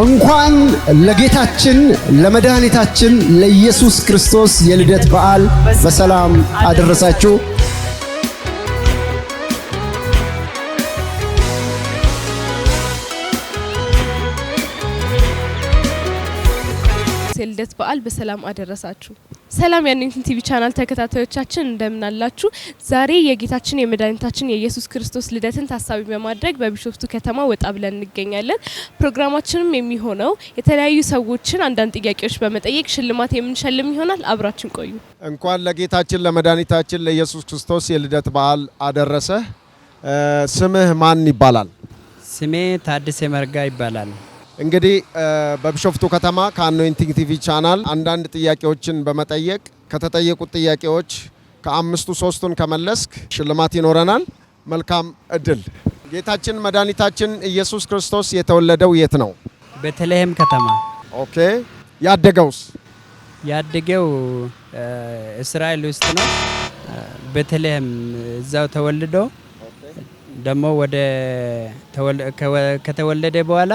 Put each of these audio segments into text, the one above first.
እንኳን ለጌታችን ለመድኃኒታችን ለኢየሱስ ክርስቶስ የልደት በዓል በሰላም አደረሳችሁ። የልደት በዓል በሰላም አደረሳችሁ። ሰላም የአኖይንቲንግ ቲቪ ቻናል ተከታታዮቻችን እንደምን አላችሁ? ዛሬ የጌታችን የመድኃኒታችን የኢየሱስ ክርስቶስ ልደትን ታሳቢ በማድረግ በቢሾፍቱ ከተማ ወጣ ብለን እንገኛለን። ፕሮግራማችንም የሚሆነው የተለያዩ ሰዎችን አንዳንድ ጥያቄዎች በመጠየቅ ሽልማት የምንሸልም ይሆናል። አብራችን ቆዩ። እንኳን ለጌታችን ለመድኃኒታችን ለኢየሱስ ክርስቶስ የልደት በዓል አደረሰ። ስምህ ማን ይባላል? ስሜ ታደሰ መርጋ ይባላል። እንግዲህ በቢሾፍቱ ከተማ ከአኖይንቲንግ ቲቪ ቻናል አንዳንድ ጥያቄዎችን በመጠየቅ ከተጠየቁት ጥያቄዎች ከአምስቱ ሶስቱን ከመለስክ ሽልማት ይኖረናል። መልካም እድል። ጌታችን መድኃኒታችን ኢየሱስ ክርስቶስ የተወለደው የት ነው? ቤተልሔም ከተማ። ኦኬ። ያደገውስ? ያደገው እስራኤል ውስጥ ነው። ቤተልሔም እዛው ተወልዶ ደግሞ ከተወለደ በኋላ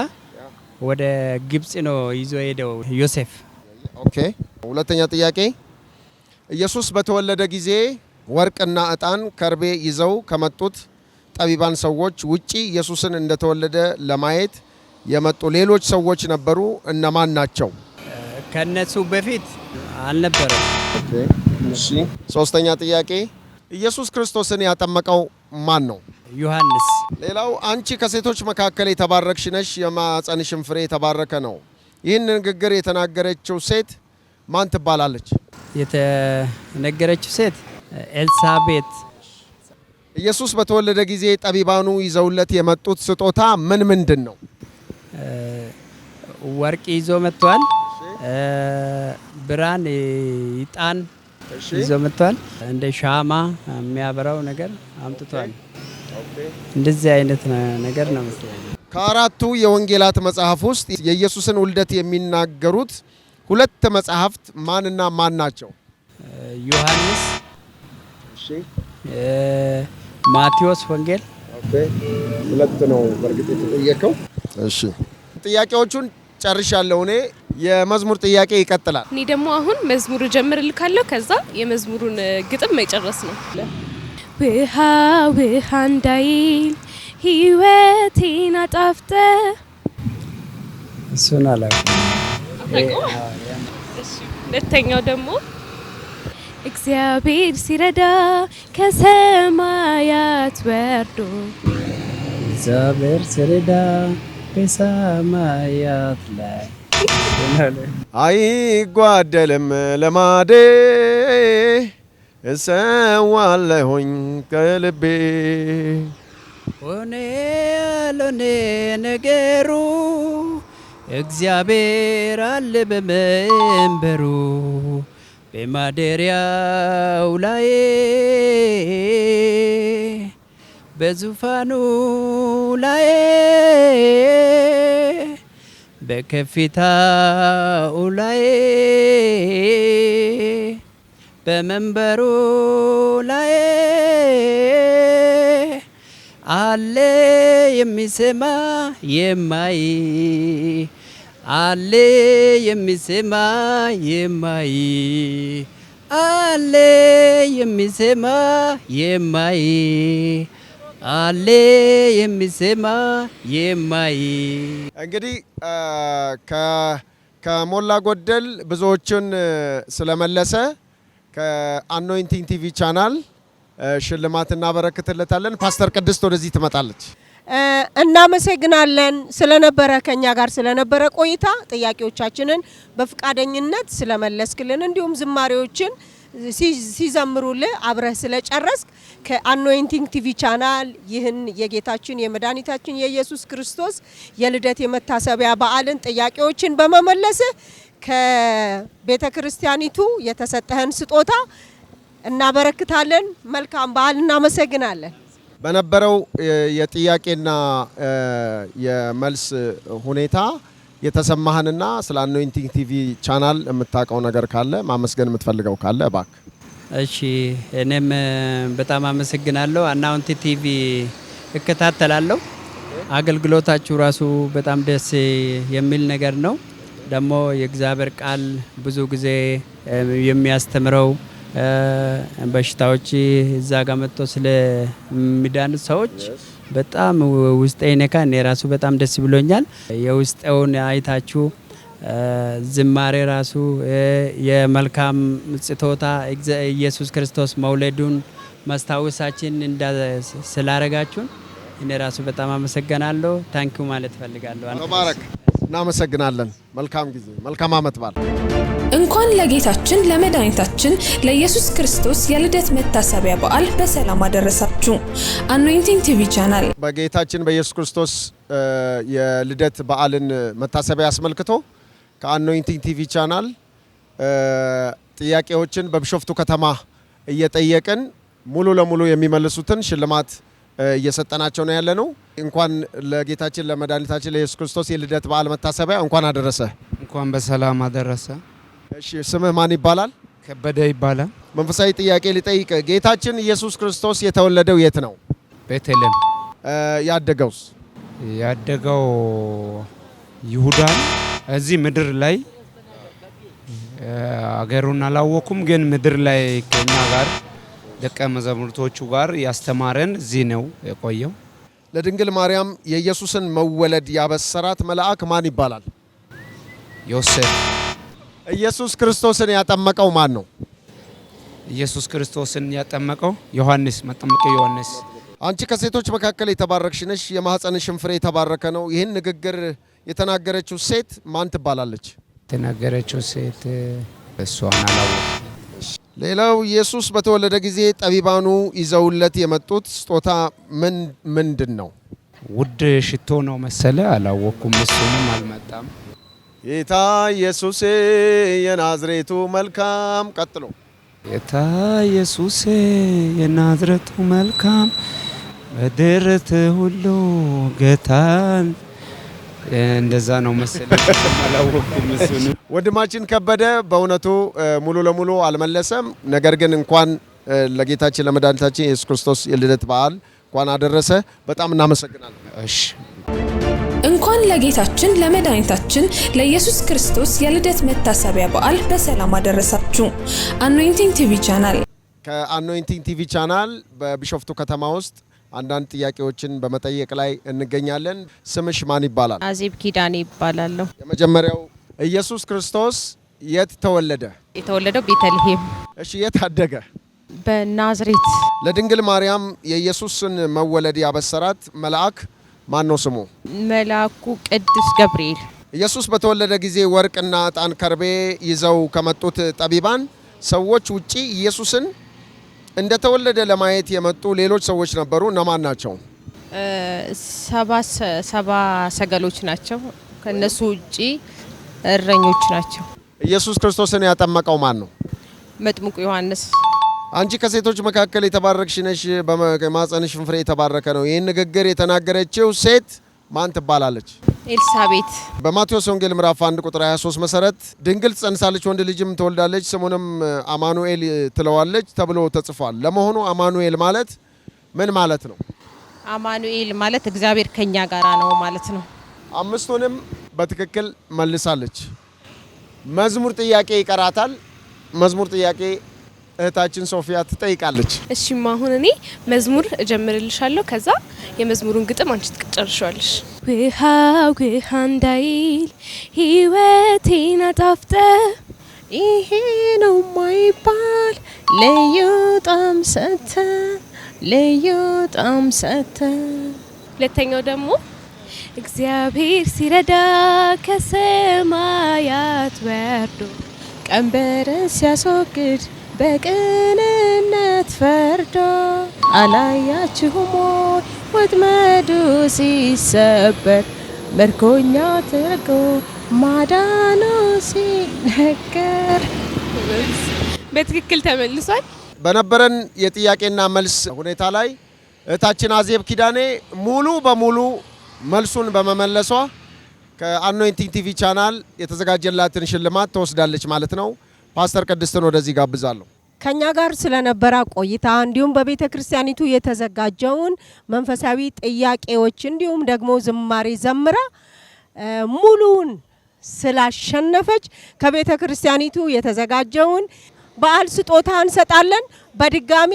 ወደ ግብጽ ነው ይዞ ሄደው ዮሴፍ። ኦኬ። ሁለተኛ ጥያቄ ኢየሱስ በተወለደ ጊዜ ወርቅና ዕጣን ከርቤ ይዘው ከመጡት ጠቢባን ሰዎች ውጪ ኢየሱስን እንደተወለደ ለማየት የመጡ ሌሎች ሰዎች ነበሩ። እነማን ናቸው? ከነሱ በፊት አልነበረም። ኦኬ። እሺ። ሶስተኛ ጥያቄ ኢየሱስ ክርስቶስን ያጠመቀው ማን ነው? ዮሐንስ። ሌላው አንቺ ከሴቶች መካከል የተባረክሽ ነሽ፣ የማኅፀንሽም ፍሬ የተባረከ ነው። ይህን ንግግር የተናገረችው ሴት ማን ትባላለች? የተነገረችው ሴት ኤልሳቤት። ኢየሱስ በተወለደ ጊዜ ጠቢባኑ ይዘውለት የመጡት ስጦታ ምንድን ነው? ወርቅ ይዞ መጥቷል። ብርሃን፣ ዕጣን ይዞ መጥቷል። እንደ ሻማ የሚያበራው ነገር አምጥቷል። እንደዚህ አይነት ነገር ነው መሰለኝ። ከአራቱ የወንጌላት መጽሐፍ ውስጥ የኢየሱስን ውልደት የሚናገሩት ሁለት መጽሐፍት ማንና ማን ናቸው? ዮሐንስ፣ ማቴዎስ ወንጌል። ሁለት ነው በእርግጥ የተጠየቀው። እሺ፣ ጥያቄዎቹን ጨርሻለሁ። እኔ የመዝሙር ጥያቄ ይቀጥላል። እኔ ደግሞ አሁን መዝሙር ጀምርልካለሁ። ከዛ የመዝሙሩን ግጥም መጨረስ ነው። ውሃ ውሃ እንዳይል ሕይወቴን አጣፍጠ። እሱን አላውቅም። ሁለተኛው ደግሞ እግዚአብሔር ሲረዳ ከሰማያት ወርዶ። እግዚአብሔር ሲረዳ ከሰማያት ላይ አይጓደልም ልማዴ እሰዋለሁኝ ከልቤ። ሆነ ያልሆነ ነገሩ እግዚአብሔር አለ በመንበሩ በማደሪያው ላይ በዙፋኑ ላይ በከፍታው ላይ በመንበሩ ላይ አለ የሚሰማ የማይ አለ የሚሰማ የማይ አለ የሚሰማ የማይ አለ የሚሰማ የማይ። እንግዲህ ከሞላ ጎደል ብዙዎችን ስለመለሰ ከአኖይንቲንግ ቲቪ ቻናል ሽልማት እናበረክትለታለን። ፓስተር ቅድስት ወደዚህ ትመጣለች። እናመሰግናለን ስለነበረ ከኛ ጋር ስለነበረ ቆይታ፣ ጥያቄዎቻችንን በፍቃደኝነት ስለመለስክልን፣ እንዲሁም ዝማሬዎችን ሲዘምሩልህ አብረህ ስለጨረስክ ከአኖይንቲንግ ቲቪ ቻናል ይህን የጌታችን የመድኃኒታችን የኢየሱስ ክርስቶስ የልደት የመታሰቢያ በዓልን ጥያቄዎችን በመመለስህ ከቤተ ክርስቲያኒቱ የተሰጠህን ስጦታ እናበረክታለን። መልካም በዓል። እናመሰግናለን። በነበረው የጥያቄና የመልስ ሁኔታ የተሰማህንና ስለ አኖይንቲንግ ቲቪ ቻናል የምታውቀው ነገር ካለ ማመስገን የምትፈልገው ካለ እባክህ። እሺ፣ እኔም በጣም አመሰግናለሁ። አኖይንቲንግ ቲቪ እከታተላለሁ። አገልግሎታችሁ ራሱ በጣም ደስ የሚል ነገር ነው። ደግሞ የእግዚአብሔር ቃል ብዙ ጊዜ የሚያስተምረው በሽታዎች እዛ ጋር መጥቶ ስለሚዳኑ ሰዎች በጣም ውስጤ ነካ። እኔ ራሱ በጣም ደስ ብሎኛል። የውስጤውን አይታችሁ ዝማሬ ራሱ የመልካም ስጦታ ኢየሱስ ክርስቶስ መውለዱን ማስታወሳችን ስላረጋችሁን እኔ ራሱ በጣም አመሰግናለሁ። ታንኪዩ ማለት ፈልጋለሁ። ተባረክ። እናመሰግናለን። መልካም ጊዜ፣ መልካም ዓመት በዓል። እንኳን ለጌታችን ለመድኃኒታችን ለኢየሱስ ክርስቶስ የልደት መታሰቢያ በዓል በሰላም አደረሳችሁ። አኖይንቲንግ ቲቪ ቻናል በጌታችን በኢየሱስ ክርስቶስ የልደት በዓልን መታሰቢያ አስመልክቶ ከአኖይንቲንግ ቲቪ ቻናል ጥያቄዎችን በቢሾፍቱ ከተማ እየጠየቅን ሙሉ ለሙሉ የሚመልሱትን ሽልማት እየሰጠናቸው ነው ያለነው። እንኳን ለጌታችን ለመድኃኒታችን ለኢየሱስ ክርስቶስ የልደት በዓል መታሰቢያ እንኳን አደረሰ። እንኳን በሰላም አደረሰ። እሺ፣ ስምህ ማን ይባላል? ከበደ ይባላል። መንፈሳዊ ጥያቄ ሊጠይቅ። ጌታችን ኢየሱስ ክርስቶስ የተወለደው የት ነው? ቤተልሔም። ያደገውስ? ያደገው ይሁዳ እዚህ ምድር ላይ አገሩን አላወኩም፣ ግን ምድር ላይ ከኛ ጋር ደቀ መዛሙርቶቹ ጋር ያስተማረን እዚህ ነው የቆየው። ለድንግል ማርያም የኢየሱስን መወለድ ያበሰራት መልአክ ማን ይባላል? ዮሴፍ። ኢየሱስ ክርስቶስን ያጠመቀው ማን ነው? ኢየሱስ ክርስቶስን ያጠመቀው ዮሐንስ፣ መጥምቁ ዮሐንስ። አንቺ ከሴቶች መካከል የተባረክሽ ነሽ፣ የማኅፀንሽም ፍሬ የተባረከ ነው። ይህን ንግግር የተናገረችው ሴት ማን ትባላለች? የተናገረችው ሴት እሷን አላወኩም። ሌላው ኢየሱስ በተወለደ ጊዜ ጠቢባኑ ይዘውለት የመጡት ስጦታ ምንድን ነው? ውድ ሽቶ ነው መሰለ፣ አላወኩም። እሱንም አልመጣም። ጌታ ኢየሱስ የናዝሬቱ መልካም። ቀጥሎ ጌታ ኢየሱስ የናዝሬቱ መልካም በደረት ሁሉ ጌታን እንደዛ ነው መሰለኝ፣ አላወኩም። እሱንም ወንድማችን ከበደ በእውነቱ ሙሉ ለሙሉ አልመለሰም። ነገር ግን እንኳን ለጌታችን ለመድኃኒታችን ኢየሱስ ክርስቶስ የልደት በዓል እንኳን አደረሰ። በጣም እናመሰግናለን። እሺ፣ እንኳን ለጌታችን ለመድኃኒታችን ለኢየሱስ ክርስቶስ የልደት መታሰቢያ በዓል በሰላም አደረሳችሁ። አኖይንቲንግ ቲቪ ቻናል ከአኖይንቲንግ ቲቪ ቻናል በቢሾፍቱ ከተማ ውስጥ አንዳንድ ጥያቄዎችን በመጠየቅ ላይ እንገኛለን። ስምሽ ማን ይባላል? አዜብ ኪዳኔ ይባላለሁ። የመጀመሪያው ኢየሱስ ክርስቶስ የት ተወለደ? የተወለደው ቤተልሔም። እሺ፣ የት አደገ? በናዝሬት። ለድንግል ማርያም የኢየሱስን መወለድ ያበሰራት መልአክ ማን ነው ስሙ? መልአኩ ቅዱስ ገብርኤል። ኢየሱስ በተወለደ ጊዜ ወርቅና ዕጣን ከርቤ ይዘው ከመጡት ጠቢባን ሰዎች ውጪ ኢየሱስን እንደተወለደ ለማየት የመጡ ሌሎች ሰዎች ነበሩ። እነማን ናቸው? ሰባ ሰገሎች ናቸው። ከነሱ ውጪ እረኞች ናቸው። ኢየሱስ ክርስቶስን ያጠመቀው ማን ነው? መጥምቁ ዮሐንስ። አንቺ ከሴቶች መካከል የተባረክሽ ነሽ፣ በማኅፀንሽ ፍሬ የተባረከ ነው። ይህን ንግግር የተናገረችው ሴት ማን ትባላለች? ኤልሳቤት። በማቴዎስ ወንጌል ምዕራፍ 1 ቁጥር 23 መሰረት ድንግል ጸንሳለች፣ ወንድ ልጅም ትወልዳለች፣ ስሙንም አማኑኤል ትለዋለች ተብሎ ተጽፏል። ለመሆኑ አማኑኤል ማለት ምን ማለት ነው? አማኑኤል ማለት እግዚአብሔር ከኛ ጋራ ነው ማለት ነው። አምስቱንም በትክክል መልሳለች። መዝሙር ጥያቄ ይቀራታል። መዝሙር ጥያቄ እህታችን ሶፊያ ትጠይቃለች። እሺማ አሁን እኔ መዝሙር እጀምርልሻለሁ። ከዛ የመዝሙሩን ግጥም አንቺ ትጨርሻለሽ። ውሃ ውሃ እንዳይል ሕይወቴን አጣፍጠ ይሄ ነው ማይባል ልዩ ጣዕም ሰተ ልዩ ጣዕም ሰተ። ሁለተኛው ደግሞ እግዚአብሔር ሲረዳ ከሰማያት ወርዶ ቀንበርን ሲያስወግድ በቅንነት ፈርዶ አላያችሁም ወይ ወጥመዱ ሲሰበር ምርኮኛ ተርጎ ማዳኑ ሲነገር። በትክክል ተመልሷል። በነበረን የጥያቄና መልስ ሁኔታ ላይ እህታችን አዜብ ኪዳኔ ሙሉ በሙሉ መልሱን በመመለሷ ከአኖይንቲንግ ቲቪ ቻናል የተዘጋጀላትን ሽልማት ትወስዳለች ማለት ነው። ፓስተር ቅድስትን ወደዚህ ጋብዛለሁ። ከኛ ጋር ስለነበረ ቆይታ እንዲሁም በቤተ ክርስቲያኒቱ የተዘጋጀውን መንፈሳዊ ጥያቄዎች እንዲሁም ደግሞ ዝማሬ ዘምራ ሙሉን ስላሸነፈች ከቤተ ክርስቲያኒቱ የተዘጋጀውን በዓል ስጦታ እንሰጣለን። በድጋሚ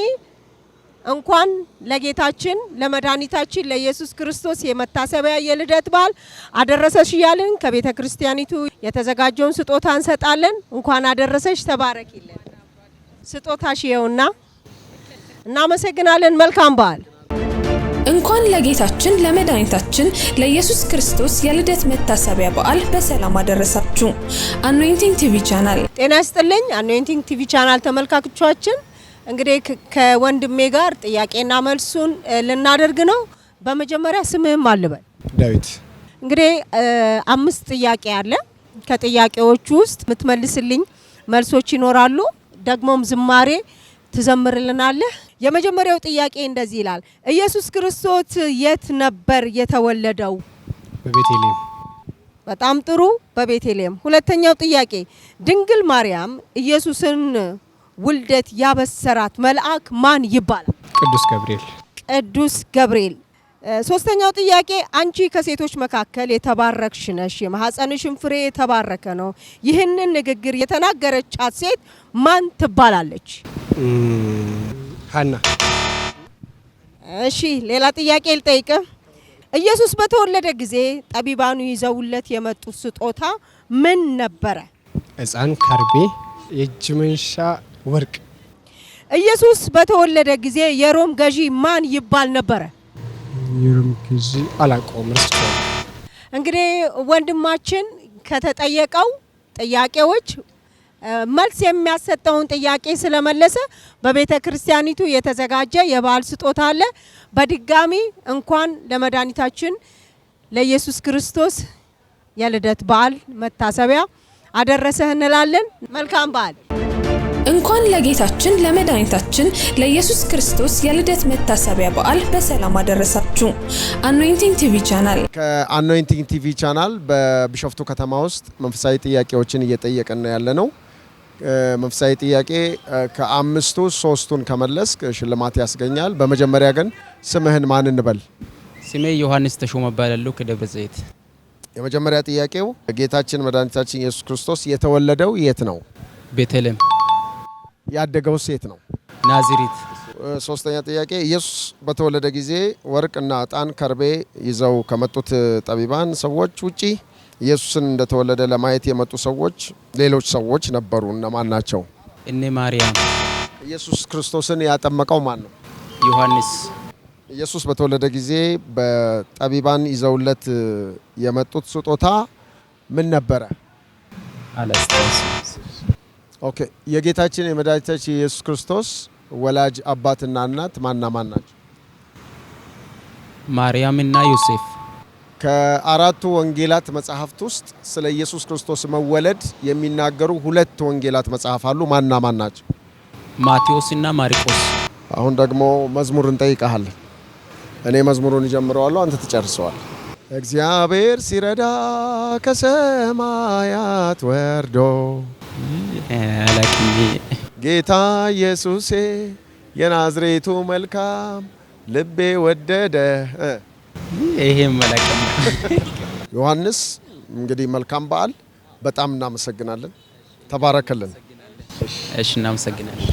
እንኳን ለጌታችን ለመድኃኒታችን ለኢየሱስ ክርስቶስ የመታሰቢያ የልደት በዓል አደረሰሽ እያልን ከቤተ ክርስቲያኒቱ የተዘጋጀውን ስጦታ እንሰጣለን። እንኳን አደረሰሽ፣ ተባረኪልን። ስጦታሽ ይኸውና። እናመሰግናለን። መልካም በዓል። እንኳን ለጌታችን ለመድኃኒታችን ለኢየሱስ ክርስቶስ የልደት መታሰቢያ በዓል በሰላም አደረሳችሁ። አኖይንቲንግ ቲቪ ቻናል ጤና ይስጥልኝ። አኖይንቲንግ ቲቪ ቻናል ተመልካቾቻችን እንግዲህ ከወንድሜ ጋር ጥያቄና መልሱን ልናደርግ ነው። በመጀመሪያ ስምህም አልበል? ዳዊት። እንግዲህ 5 ጥያቄ አለ። ከጥያቄዎቹ ውስጥ የምትመልስልኝ መልሶች ይኖራሉ። ደግሞም ዝማሬ ትዘምርልናለህ። የመጀመሪያው ጥያቄ እንደዚህ ይላል፣ ኢየሱስ ክርስቶስ የት ነበር የተወለደው? በቤተልሔም። በጣም ጥሩ፣ በቤተልሔም። ሁለተኛው ጥያቄ ድንግል ማርያም ኢየሱስን ውልደት ያበሰራት መልአክ ማን ይባላል? ቅዱስ ገብርኤል። ቅዱስ ገብርኤል። ሶስተኛው ጥያቄ አንቺ ከሴቶች መካከል የተባረክሽ ነሽ፣ የማህፀንሽም ፍሬ የተባረከ ነው። ይህንን ንግግር የተናገረቻት ሴት ማን ትባላለች? ሐና። እሺ፣ ሌላ ጥያቄ ልጠይቅ። ኢየሱስ በተወለደ ጊዜ ጠቢባኑ ይዘውለት የመጡት ስጦታ ምን ነበረ? ሕፃን፣ ከርቤ፣ የእጅ መንሻ፣ ወርቅ። ኢየሱስ በተወለደ ጊዜ የሮም ገዢ ማን ይባል ነበረ? የሮም ገዢ አላውቀውም፣ ረስቼዋለሁ። እንግዲህ ወንድማችን ከተጠየቀው ጥያቄዎች መልስ የሚያሰጠውን ጥያቄ ስለመለሰ በቤተ ክርስቲያኒቱ የተዘጋጀ የበዓል ስጦታ አለ። በድጋሚ እንኳን ለመድኃኒታችን ለኢየሱስ ክርስቶስ የልደት በዓል መታሰቢያ አደረሰህ እንላለን። መልካም በዓል። እንኳን ለጌታችን ለመድኃኒታችን ለኢየሱስ ክርስቶስ የልደት መታሰቢያ በዓል በሰላም አደረሳችሁ። አኖይንቲንግ ቲቪ ቻናል ከአኖይንቲንግ ቲቪ ቻናል በቢሾፍቱ ከተማ ውስጥ መንፈሳዊ ጥያቄዎችን እየጠየቅን ያለ ነው። መንፈሳዊ ጥያቄ ከአምስቱ 3ቱን ከመለስክ ሽልማት ያስገኛል። በመጀመሪያ ግን ስምህን ማን እንበል? ስሜ ዮሐንስ ተሾመ እባላለሁ ከደብረ ዘይት። የመጀመሪያ ጥያቄው ጌታችን መድኃኒታችን ኢየሱስ ክርስቶስ የተወለደው የት ነው? ቤተልሔም። ያደገው ሴት ነው? ናዝሬት። ሶስተኛ ጥያቄ ኢየሱስ በተወለደ ጊዜ ወርቅና ዕጣን ከርቤ ይዘው ከመጡት ጠቢባን ሰዎች ውጪ ኢየሱስን እንደተወለደ ለማየት የመጡ ሰዎች ሌሎች ሰዎች ነበሩ። እነማን ናቸው? እነ ማርያም። ኢየሱስ ክርስቶስን ያጠመቀው ማን ነው? ዮሐንስ። ኢየሱስ በተወለደ ጊዜ በጠቢባን ይዘውለት የመጡት ስጦታ ምን ነበረ? አላስታውስም። ኦኬ። የጌታችን የመድኃኒታችን ኢየሱስ ክርስቶስ ወላጅ አባትና እናት ማና ማን ናቸው? ማርያምና ዮሴፍ። ከአራቱ ወንጌላት መጽሐፍት ውስጥ ስለ ኢየሱስ ክርስቶስ መወለድ የሚናገሩ 2 ወንጌላት መጽሐፍ አሉ። ማና ማን ናቸው? ማቴዎስና ማርቆስ። አሁን ደግሞ መዝሙር እንጠይቀሃለን። እኔ መዝሙሩን እጀምረዋለሁ፣ አንተ ትጨርሰዋል። እግዚአብሔር ሲረዳ ከሰማያት ወርዶ አላቅም። ጌታ ኢየሱሴ የናዝሬቱ መልካም ልቤ ወደደ። ይሄ መላቀም። ዮሐንስ እንግዲህ መልካም በዓል። በጣም እናመሰግናለን። ተባረከልን። እሺ፣ እናመሰግናለን።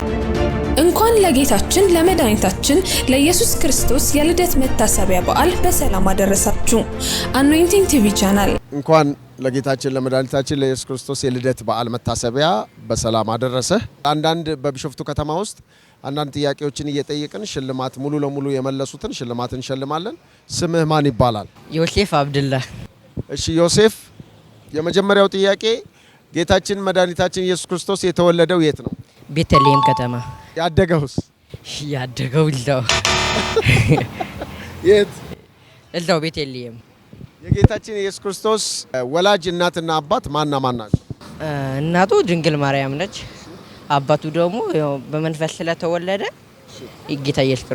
እንኳን ለጌታችን ለመድኃኒታችን ለኢየሱስ ክርስቶስ የልደት መታሰቢያ በዓል በሰላም አደረሳችሁ። አኖይንቲንግ ቲቪ ቻናል እንኳን ለጌታችን ለመድኃኒታችን ለኢየሱስ ክርስቶስ የልደት በዓል መታሰቢያ በሰላም አደረሰ። አንዳንድ በቢሾፍቱ ከተማ ውስጥ አንዳንድ ጥያቄዎችን እየጠየቅን ሽልማት ሙሉ ለሙሉ የመለሱትን ሽልማት እንሸልማለን። ስምህ ማን ይባላል? ዮሴፍ አብድላ። እሺ ዮሴፍ፣ የመጀመሪያው ጥያቄ ጌታችን መድኃኒታችን ኢየሱስ ክርስቶስ የተወለደው የት ነው? ቤተልሔም ከተማ። ያደገውስ? ያደገው እዛው የት? እዛው ቤተልሔም። የጌታችን ኢየሱስ ክርስቶስ ወላጅ እናትና አባት ማና ማን ናቸው? እናቱ ድንግል ማርያም ነች። አባቱ ደግሞ በመንፈስ ስለተወለደ ጌታ ኢየሱስ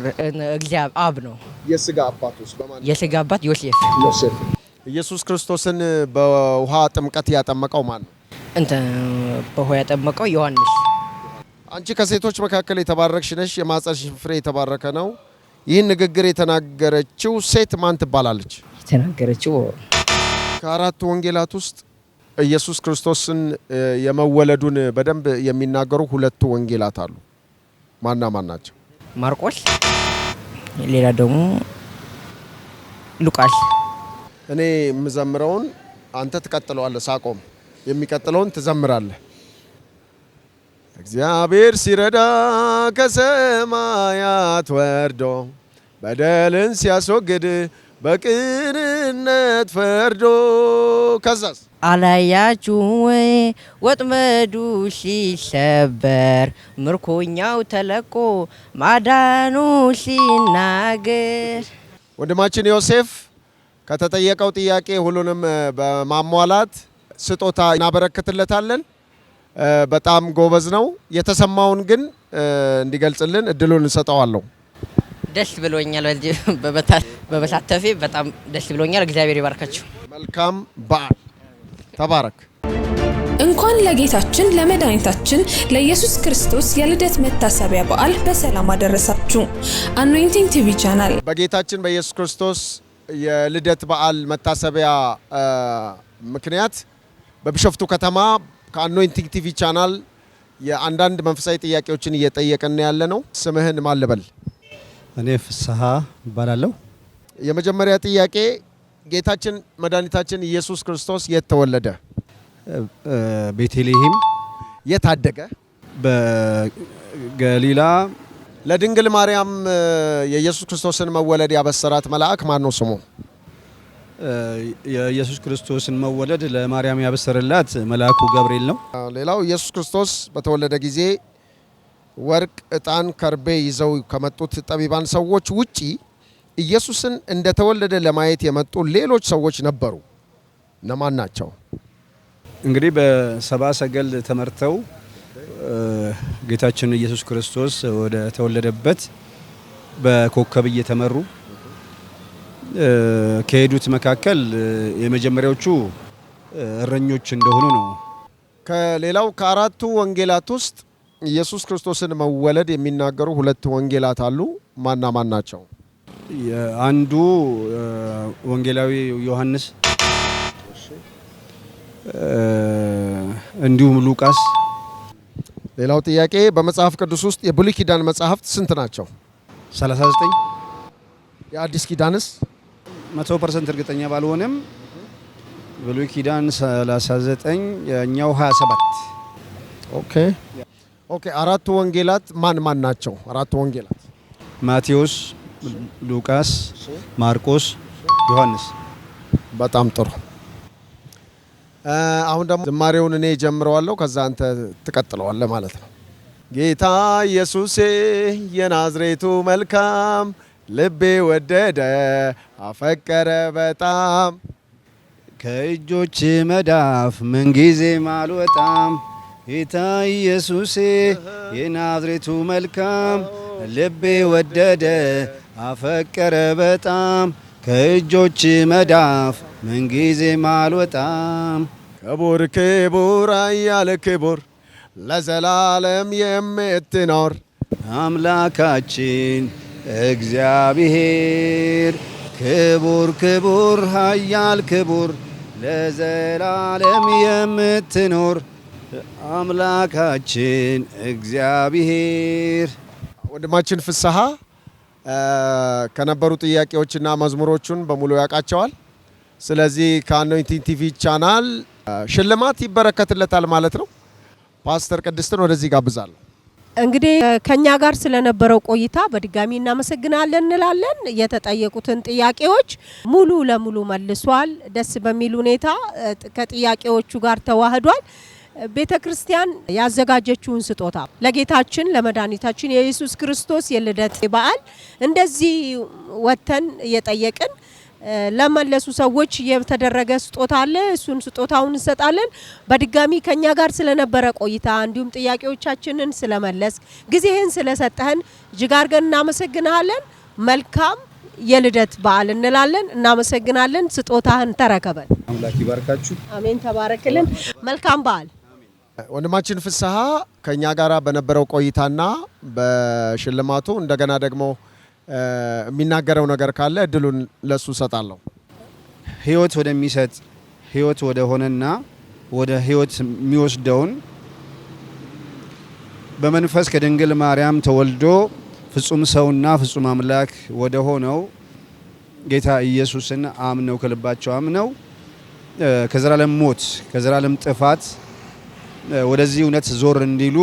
እግዚአብሔር አብ ነው። የስጋ አባቱስ በማን? የስጋ አባት ዮሴፍ። ኢየሱስ ክርስቶስን በውሃ ጥምቀት ያጠመቀው ማን ነው? በውሃ ያጠመቀው ዮሐንስ። አንቺ ከሴቶች መካከል የተባረክሽ ነሽ፣ የማኅፀንሽ ፍሬ የተባረከ ነው። ይህን ንግግር የተናገረችው ሴት ማን ትባላለች? የተናገረችው ከአራቱ ወንጌላት ውስጥ ኢየሱስ ክርስቶስን የመወለዱን በደንብ የሚናገሩ ሁለቱ ወንጌላት አሉ። ማና ማን ናቸው? ማርቆስ፣ ሌላ ደግሞ ሉቃስ። እኔ የምዘምረውን አንተ ትቀጥለዋለህ። ሳቆም የሚቀጥለውን ትዘምራለህ። እግዚአብሔር ሲረዳ ከሰማያት ወርዶ በደልን ሲያስወግድ በቅንነት ፈርዶ ከዛስ አላያችሁ ወይ ወጥመዱ ሲሰበር ምርኮኛው ተለቆ ማዳኑ ሲናገር። ወንድማችን ዮሴፍ ከተጠየቀው ጥያቄ ሁሉንም በማሟላት ስጦታ እናበረክትለታለን። በጣም ጎበዝ ነው። የተሰማውን ግን እንዲገልጽልን እድሉን እንሰጠዋለሁ። ደስ ብሎኛል። በመሳተፌ በጣም ደስ ብሎኛል። እግዚአብሔር ይባርካችሁ። መልካም በዓል። ተባረክ። እንኳን ለጌታችን ለመድኃኒታችን ለኢየሱስ ክርስቶስ የልደት መታሰቢያ በዓል በሰላም አደረሳችሁ። አኖይንቲንግ ቲቪ ቻናል በጌታችን በኢየሱስ ክርስቶስ የልደት በዓል መታሰቢያ ምክንያት በቢሾፍቱ ከተማ ከአኖይንቲንግ ቲቪ ቻናል የአንዳንድ መንፈሳዊ ጥያቄዎችን እየጠየቅን ያለ ነው። ስምህን ማን ልበል? እኔ ፍስሐ እባላለሁ። የመጀመሪያ ጥያቄ ጌታችን መድኃኒታችን ኢየሱስ ክርስቶስ የት ተወለደ? ቤተልሔም። የት አደገ? በገሊላ። ለድንግል ማርያም የኢየሱስ ክርስቶስን መወለድ ያበሰራት መልአክ ማን ነው ስሙ? የኢየሱስ ክርስቶስን መወለድ ለማርያም ያበሰረላት መልአኩ ገብርኤል ነው። ሌላው ኢየሱስ ክርስቶስ በተወለደ ጊዜ ወርቅ፣ ዕጣን፣ ከርቤ ይዘው ከመጡት ጠቢባን ሰዎች ውጪ ኢየሱስን እንደተወለደ ለማየት የመጡ ሌሎች ሰዎች ነበሩ። እነማን ናቸው? እንግዲህ በሰብአ ሰገል ተመርተው ጌታችን ኢየሱስ ክርስቶስ ወደ ተወለደበት በኮከብ እየተመሩ ከሄዱት መካከል የመጀመሪያዎቹ እረኞች እንደሆኑ ነው። ከሌላው ከአራቱ ወንጌላት ውስጥ ኢየሱስ ክርስቶስን መወለድ የሚናገሩ ሁለት ወንጌላት አሉ። ማና ማን ናቸው? አንዱ ወንጌላዊ ዮሐንስ እንዲሁም ሉቃስ። ሌላው ጥያቄ በመጽሐፍ ቅዱስ ውስጥ የብሉይ ኪዳን መጽሐፍት ስንት ናቸው? 39። የአዲስ ኪዳንስ? 100% እርግጠኛ ባልሆነም ብሉይ ኪዳን 39 የኛው 27። ኦኬ። አራቱ ወንጌላት ማን ማን ናቸው? አራቱ ወንጌላት ማቴዎስ፣ ሉቃስ፣ ማርቆስ፣ ዮሐንስ። በጣም ጥሩ። አሁን ደግሞ ዝማሬውን እኔ ጀምረዋለሁ፣ ከዛ አንተ ትቀጥለዋለህ ማለት ነው። ጌታ ኢየሱሴ የናዝሬቱ መልካም ልቤ ወደደ አፈቀረ በጣም ከእጆች መዳፍ ምንጊዜም አልወጣም። ጌታ ኢየሱሴ የናዝሬቱ መልካም ልቤ ወደደ አፈቀረ በጣም ከእጆች መዳፍ ምንጊዜም አልወጣም። ክቡር ክቡር አያለ ክቡር ለዘላለም የምትኖር አምላካችን እግዚአብሔር ክቡር ክቡር ኃያል ክቡር ለዘላለም የምትኖር አምላካችን እግዚአብሔር። ወንድማችን ፍስሐ ከነበሩ ጥያቄዎችና መዝሙሮቹን በሙሉ ያውቃቸዋል። ስለዚህ ከአኖይንቲንግ ቲቪ ቻናል ሽልማት ይበረከትለታል ማለት ነው። ፓስተር ቅድስትን ወደዚህ ጋብዛለሁ። እንግዲህ ከኛ ጋር ስለነበረው ቆይታ በድጋሚ እናመሰግናለን እንላለን። የተጠየቁትን ጥያቄዎች ሙሉ ለሙሉ መልሷል። ደስ በሚል ሁኔታ ከጥያቄዎቹ ጋር ተዋህዷል። ቤተ ክርስቲያን ያዘጋጀችውን ስጦታ ለጌታችን ለመድኃኒታችን የኢየሱስ ክርስቶስ የልደት በዓል እንደዚህ ወተን እየጠየቅን ለመለሱ ሰዎች የተደረገ ስጦታ አለ። እሱን ስጦታውን እንሰጣለን። በድጋሚ ከኛ ጋር ስለነበረ ቆይታ እንዲሁም ጥያቄዎቻችንን ስለመለስ ጊዜህን ስለሰጠህን እጅግ አድርገን እናመሰግናለን። መልካም የልደት በዓል እንላለን። እናመሰግናለን። ስጦታህን ተረከበን። አምላክ ይባርካችሁ። አሜን። ተባረክልን። መልካም በዓል። ወንድማችን ፍስሐ ከኛ ጋራ በነበረው ቆይታና በሽልማቱ እንደገና ደግሞ የሚናገረው ነገር ካለ እድሉን ለሱ ሰጣለሁ። ህይወት ወደሚሰጥ ህይወት ወደ ሆነና ወደ ህይወት የሚወስደውን በመንፈስ ከድንግል ማርያም ተወልዶ ፍጹም ሰውና ፍጹም አምላክ ወደ ሆነው ጌታ ኢየሱስን አምነው ከልባቸው አምነው ከዘላለም ሞት ከዘላለም ጥፋት ወደዚህ እውነት ዞር እንዲሉ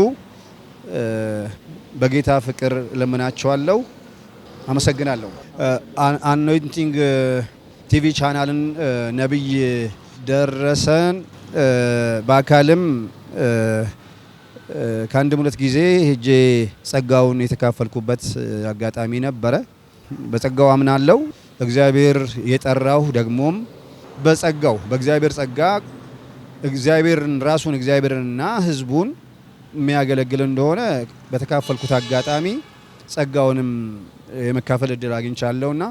በጌታ ፍቅር ለምናቸዋለሁ። አመሰግናለሁ። አኖይንቲንግ ቲቪ ቻናልን ነብይ ደረሰን በአካልም ከአንድም ሁለት ጊዜ ሄጄ ጸጋውን የተካፈልኩበት አጋጣሚ ነበረ። በጸጋው አምናለሁ። እግዚአብሔር የጠራው ደግሞም በጸጋው በእግዚአብሔር ጸጋ እግዚአብሔርን ራሱን እግዚአብሔርንና ሕዝቡን የሚያገለግል እንደሆነ በተካፈልኩት አጋጣሚ ጸጋውንም የመካፈል እድል አግኝቻለሁና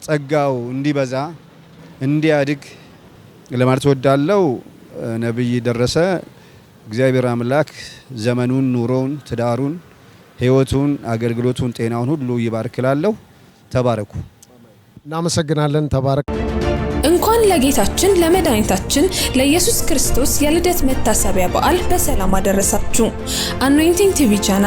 ጸጋው እንዲበዛ እንዲያድግ ለማለት ወዳለው ነብይ ደረሰ እግዚአብሔር አምላክ ዘመኑን፣ ኑሮውን፣ ትዳሩን፣ ህይወቱን፣ አገልግሎቱን፣ ጤናውን ሁሉ ይባርክላለሁ። ተባረኩ። እናመሰግናለን። ተባረክ። እንኳን ለጌታችን ለመድኃኒታችን ለኢየሱስ ክርስቶስ የልደት መታሰቢያ በዓል በሰላም አደረሳችሁ። አኖይንቲንግ ቲቪ ቻናል